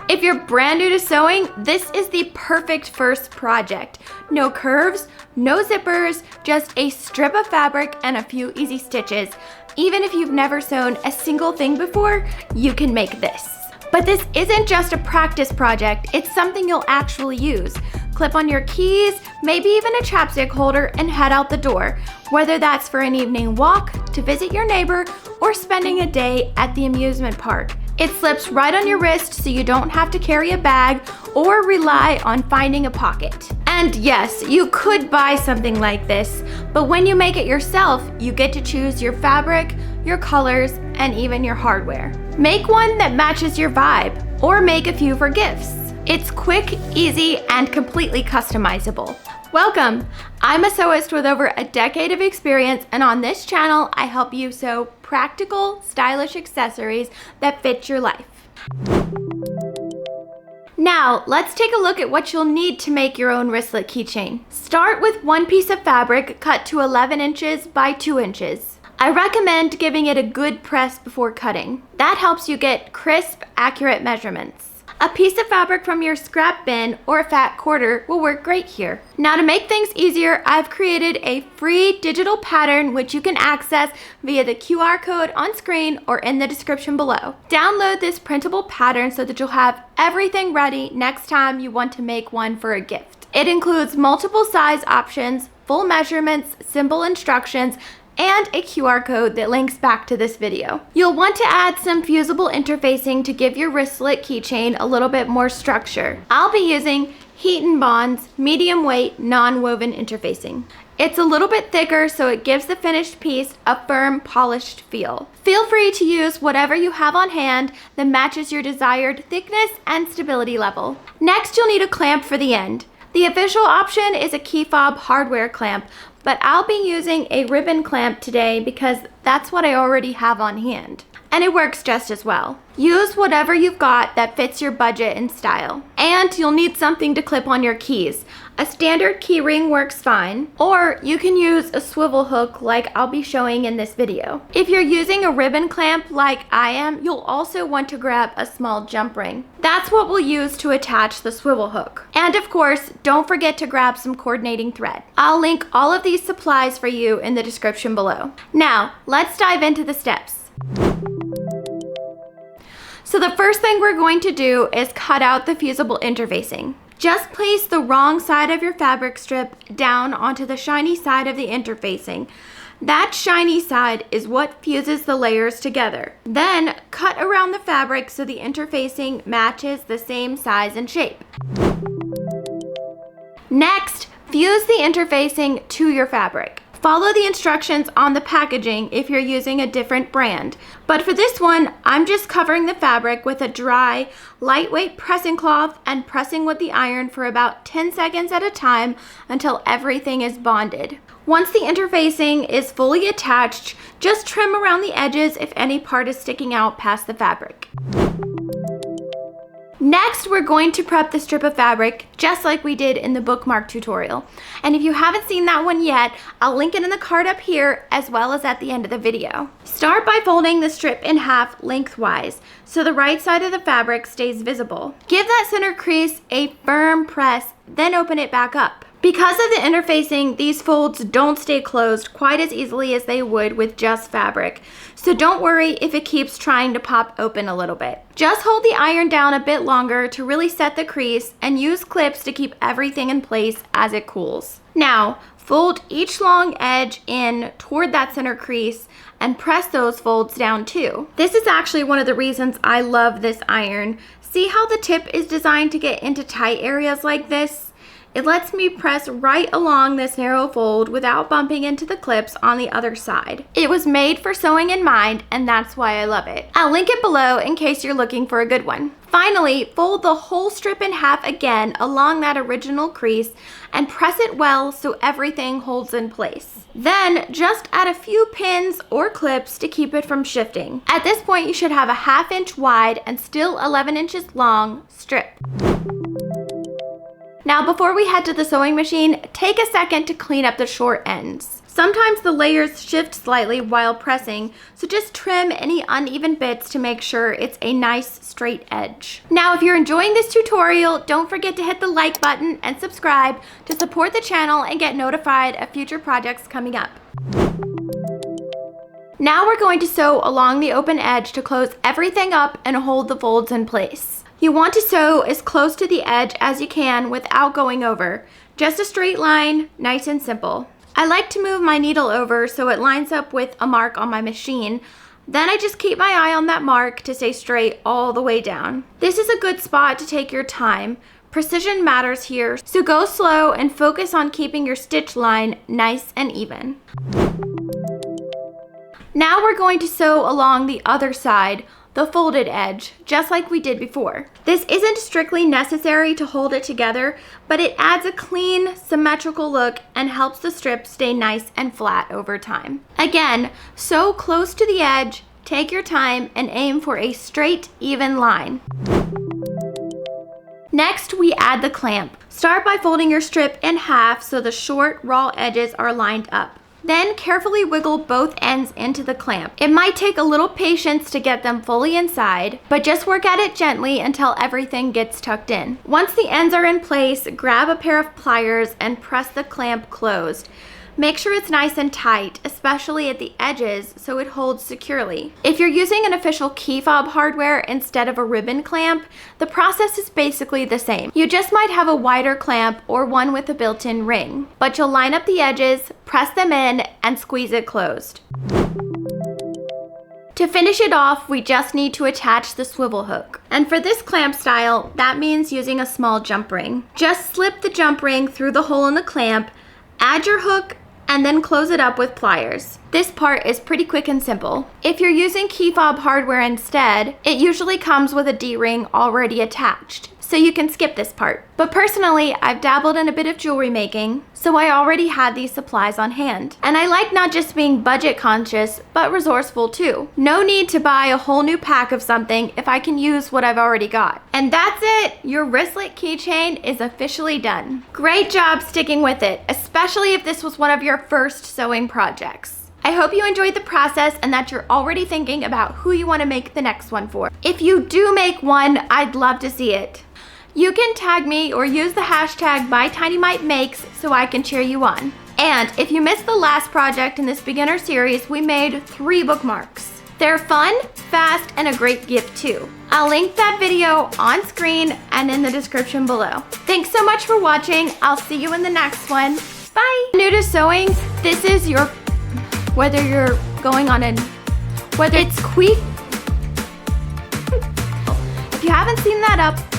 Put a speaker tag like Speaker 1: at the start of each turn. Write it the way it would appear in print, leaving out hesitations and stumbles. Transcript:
Speaker 1: If you're brand new to sewing, this is the perfect first project. No curves, no zippers, just a strip of fabric and a few easy stitches. Even if you've never sewn a single thing before, you can make this. But this isn't just a practice project, it's something you'll actually use. Clip on your keys, maybe even a chapstick holder, and head out the door. Whether that's for an evening walk, to visit your neighbor, or spending a day at the amusement park. It slips right on your wrist so you don't have to carry a bag or rely on finding a pocket. And yes, you could buy something like this, but when you make it yourself, you get to choose your fabric, your colors, and even your hardware. Make one that matches your vibe, or make a few for gifts. It's quick, easy, and completely customizable. Welcome! I'm a sewist with over a decade of experience, and on this channel, I help you sew practical, stylish accessories that fit your life. Now, let's take a look at what you'll need to make your own wristlet keychain. Start with one piece of fabric cut to 11 inches by 2 inches. I recommend giving it a good press before cutting. That helps you get crisp, accurate measurements. A piece of fabric from your scrap bin or a fat quarter will work great here. Now to make things easier, I've created a free digital pattern which you can access via the QR code on screen or in the description below. Download this printable pattern so that you'll have everything ready next time you want to make one for a gift. It includes multiple size options, full measurements, simple instructions, and a QR code that links back to this video. You'll want to add some fusible interfacing to give your wristlet keychain a little bit more structure. I'll be using Heat and Bond's medium weight non-woven interfacing. It's a little bit thicker, so it gives the finished piece a firm, polished feel. Feel free to use whatever you have on hand that matches your desired thickness and stability level. Next, you'll need a clamp for the end. The official option is a key fob hardware clamp, but I'll be using a ribbon clamp today because that's what I already have on hand. And it works just as well. Use whatever you've got that fits your budget and style. And you'll need something to clip on your keys. A standard key ring works fine, or you can use a swivel hook like I'll be showing in this video. If you're using a ribbon clamp like I am, you'll also want to grab a small jump ring. That's what we'll use to attach the swivel hook. And of course, don't forget to grab some coordinating thread. I'll link all of these supplies for you in the description below. Now, let's dive into the steps. So the first thing we're going to do is cut out the fusible interfacing. Just place the wrong side of your fabric strip down onto the shiny side of the interfacing. That shiny side is what fuses the layers together. Then cut around the fabric so the interfacing matches the same size and shape. Next, fuse the interfacing to your fabric. Follow the instructions on the packaging if you're using a different brand. But for this one, I'm just covering the fabric with a dry, lightweight pressing cloth and pressing with the iron for about 10 seconds at a time until everything is bonded. Once the interfacing is fully attached, just trim around the edges if any part is sticking out past the fabric. Next, we're going to prep the strip of fabric just like we did in the bookmark tutorial. And if you haven't seen that one yet, I'll link it in the card up here as well as at the end of the video. Start by folding the strip in half lengthwise so the right side of the fabric stays visible. Give that center crease a firm press, then open it back up. Because of the interfacing, these folds don't stay closed quite as easily as they would with just fabric. So don't worry if it keeps trying to pop open a little bit. Just hold the iron down a bit longer to really set the crease and use clips to keep everything in place as it cools. Now, fold each long edge in toward that center crease and press those folds down too. This is actually one of the reasons I love this iron. See how the tip is designed to get into tight areas like this? It lets me press right along this narrow fold without bumping into the clips on the other side. It was made for sewing in mind, and that's why I love it. I'll link it below in case you're looking for a good one. Finally, fold the whole strip in half again along that original crease and press it well so everything holds in place. Then just add a few pins or clips to keep it from shifting. At this point, you should have a 1/2 inch wide and still 11 inches long strip. Now before we head to the sewing machine, take a second to clean up the short ends. Sometimes the layers shift slightly while pressing, so just trim any uneven bits to make sure it's a nice straight edge. Now, if you're enjoying this tutorial, don't forget to hit the like button and subscribe to support the channel and get notified of future projects coming up. Now we're going to sew along the open edge to close everything up and hold the folds in place. You want to sew as close to the edge as you can without going over. Just a straight line, nice and simple. I like to move my needle over so it lines up with a mark on my machine. Then I just keep my eye on that mark to stay straight all the way down. This is a good spot to take your time. Precision matters here, so go slow and focus on keeping your stitch line nice and even. Now we're going to sew along the other side, the folded edge, just like we did before. This isn't strictly necessary to hold it together, but it adds a clean, symmetrical look and helps the strip stay nice and flat over time. Again, sew close to the edge, take your time, and aim for a straight, even line. Next, we add the clamp. Start by folding your strip in half so the short, raw edges are lined up. Then carefully wiggle both ends into the clamp. It might take a little patience to get them fully inside, but just work at it gently until everything gets tucked in. Once the ends are in place, grab a pair of pliers and press the clamp closed. Make sure it's nice and tight, especially at the edges, so it holds securely. If you're using an official key fob hardware instead of a ribbon clamp, the process is basically the same. You just might have a wider clamp or one with a built-in ring, but you'll line up the edges, press them in, and squeeze it closed. To finish it off, we just need to attach the swivel hook. And for this clamp style, that means using a small jump ring. Just slip the jump ring through the hole in the clamp, add your hook, and then close it up with pliers. This part is pretty quick and simple. If you're using key fob hardware instead, it usually comes with a D-ring already attached, so you can skip this part. But personally, I've dabbled in a bit of jewelry making, so I already had these supplies on hand. And I like not just being budget conscious, but resourceful too. No need to buy a whole new pack of something if I can use what I've already got. And that's it! Your wristlet keychain is officially done. Great job sticking with it, especially if this was one of your first sewing projects. I hope you enjoyed the process and that you're already thinking about who you want to make the next one for. If you do make one, I'd love to see it. You can tag me or use the hashtag ByTinymite so I can cheer you on. And if you missed the last project in this beginner series, we made 3 bookmarks. They're fun, fast, and a great gift too. I'll link that video on screen and in the description below. Thanks so much for watching. I'll see you in the next one. Bye! New to sewing, this is your, whether you're going on whether it's quick. If you haven't seen that up,